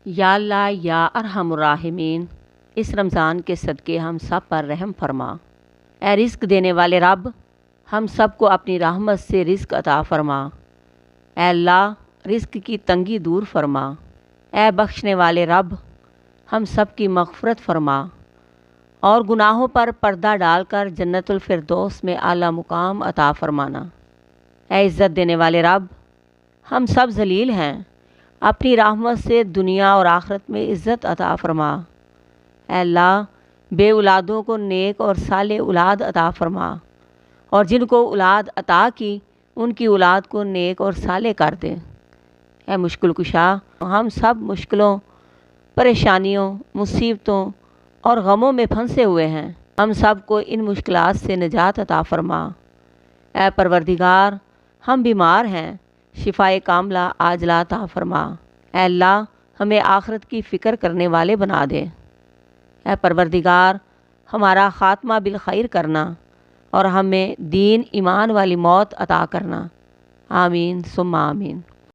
یا اللہ یا ارحم الراحمین، اس رمضان کے صدقے ہم سب پر رحم فرما۔ اے رزق دینے والے رب، ہم سب کو اپنی رحمت سے رزق عطا فرما۔ اے اللہ، رزق کی تنگی دور فرما۔ اے بخشنے والے رب، ہم سب کی مغفرت فرما اور گناہوں پر پردہ ڈال کر جنت الفردوس میں اعلیٰ مقام عطا فرمانا۔ اے عزت دینے والے رب، ہم سب ذلیل ہیں، اپنی رحمت سے دنیا اور آخرت میں عزت عطا فرما۔ اے اللہ، بے اولادوں کو نیک اور صالح اولاد عطا فرما، اور جن کو اولاد عطا کی ان کی اولاد کو نیک اور صالح کر دے۔ اے مشکل کشا، ہم سب مشکلوں، پریشانیوں، مصیبتوں اور غموں میں پھنسے ہوئے ہیں، ہم سب کو ان مشکلات سے نجات عطا فرما۔ اے پروردگار، ہم بیمار ہیں، شفائے کاملہ عاجلہ عطا فرما۔ اے اللہ، ہمیں آخرت کی فکر کرنے والے بنا دے۔ اے پروردگار، ہمارا خاتمہ بالخیر کرنا اور ہمیں دین ایمان والی موت عطا کرنا۔ آمین ثم آمین۔